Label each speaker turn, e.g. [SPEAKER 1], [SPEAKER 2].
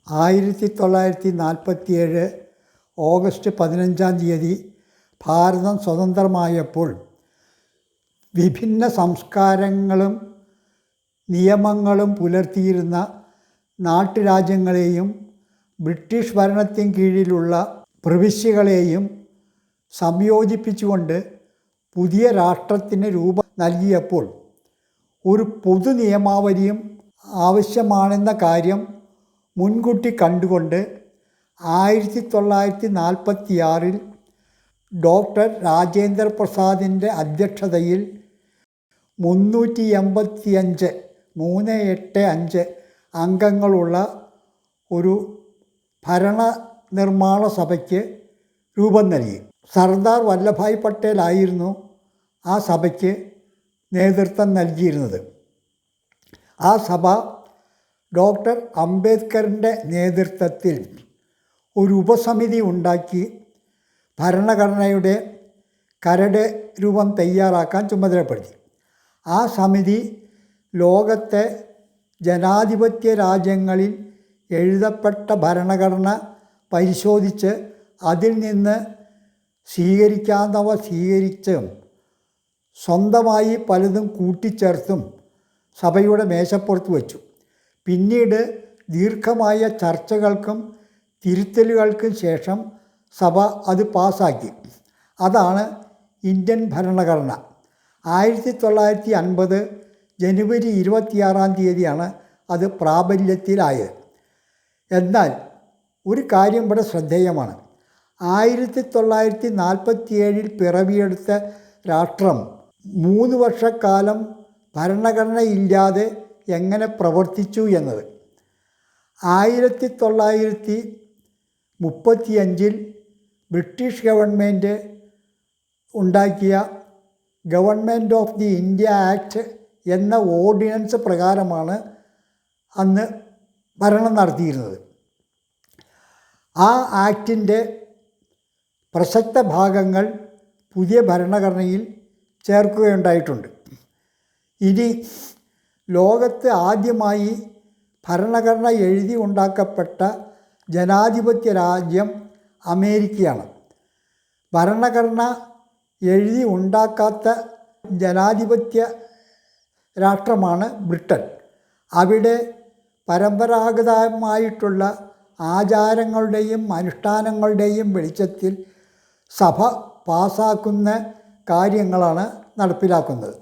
[SPEAKER 1] 1947 August 15 ഭാരതം സ്വതന്ത്രമായപ്പോൾ വിഭിന്ന സംസ്കാരങ്ങളും നിയമങ്ങളും പുലർത്തിയിരുന്ന നാട്ടുരാജ്യങ്ങളെയും ബ്രിട്ടീഷ് ഭരണത്തിൻ കീഴിലുള്ള പ്രവിശ്യകളെയും സംയോജിപ്പിച്ചുകൊണ്ട് പുതിയ രാഷ്ട്രത്തിന് രൂപം നൽകിയപ്പോൾ ഒരു പൊതു നിയമാവലിയും ആവശ്യമാണെന്ന കാര്യം മുൻകൂട്ടി കണ്ടുകൊണ്ട് 1946 ഡോക്ടർ രാജേന്ദ്ര പ്രസാദിൻ്റെ അധ്യക്ഷതയിൽ 385 അംഗങ്ങളുള്ള ഒരു ഭരണനിർമ്മാണ സഭയ്ക്ക് രൂപം നൽകി. സർദാർ വല്ലഭായ് പട്ടേൽ ആയിരുന്നു ആ സഭയ്ക്ക് നേതൃത്വം നൽകിയിരുന്നത്. ആ സഭ ഡോക്ടർ അംബേദ്കറിൻ്റെ നേതൃത്വത്തിൽ ഒരു ഉപസമിതി ഉണ്ടാക്കി ഭരണഘടനയുടെ കരട് രൂപം തയ്യാറാക്കാൻ ചുമതലപ്പെടുത്തി. ആ സമിതി ലോകത്തെ ജനാധിപത്യ രാജ്യങ്ങളിൽ എഴുതപ്പെട്ട ഭരണഘടന പരിശോധിച്ച് അതിൽ നിന്ന് സ്വീകരിക്കാവുന്നവ സ്വീകരിച്ചും സ്വന്തമായി പലതും കൂട്ടിച്ചേർത്തും സഭയുടെ മേശപ്പുറത്ത് വച്ചു. പിന്നീട് ദീർഘമായ ചർച്ചകൾക്കും തിരുത്തലുകൾക്കും ശേഷം സഭ അത് പാസാക്കി. അതാണ് ഇന്ത്യൻ ഭരണഘടന. 1950 ജനുവരി 26 അത് പ്രാബല്യത്തിലായത്. എന്നാൽ ഒരു കാര്യം ഇവിടെ ശ്രദ്ധേയമാണ്. 1947 പിറവിയെടുത്ത രാഷ്ട്രം 3 വർഷക്കാലം ഭരണഘടനയില്ലാതെ എങ്ങനെ പ്രവർത്തിച്ചു എന്നത്. 1935 ബ്രിട്ടീഷ് ഗവൺമെൻറ് ഉണ്ടാക്കിയ government of the India act എന്ന ഓർഡിനൻസ് പ്രകാരമാണ് അന്ന് ഭരണം നടത്തിയിരുന്നത്. ആ ആക്ടിൻ്റെ പ്രസക്ത ഭാഗങ്ങൾ പുതിയ ഭരണഘടനയിൽ ചേർക്കുകയുണ്ടായിട്ടുണ്ട്. ഇനി ലോകത്ത് ആദ്യമായി ഭരണഘടന എഴുതി ഉണ്ടാക്കപ്പെട്ട ജനാധിപത്യ രാജ്യം അമേരിക്കയാണ്. ഭരണഘടന എഴുതി ഉണ്ടാക്കാത്ത ജനാധിപത്യ രാഷ്ട്രമാണ് ബ്രിട്ടൻ. അവിടെ പരമ്പരാഗതമായിട്ടുള്ള ആചാരങ്ങളുടെയും അനുഷ്ഠാനങ്ങളുടെയും വെളിച്ചത്തിൽ സഭ പാസാക്കുന്ന കാര്യങ്ങളാണ് നടപ്പിലാക്കുന്നത്.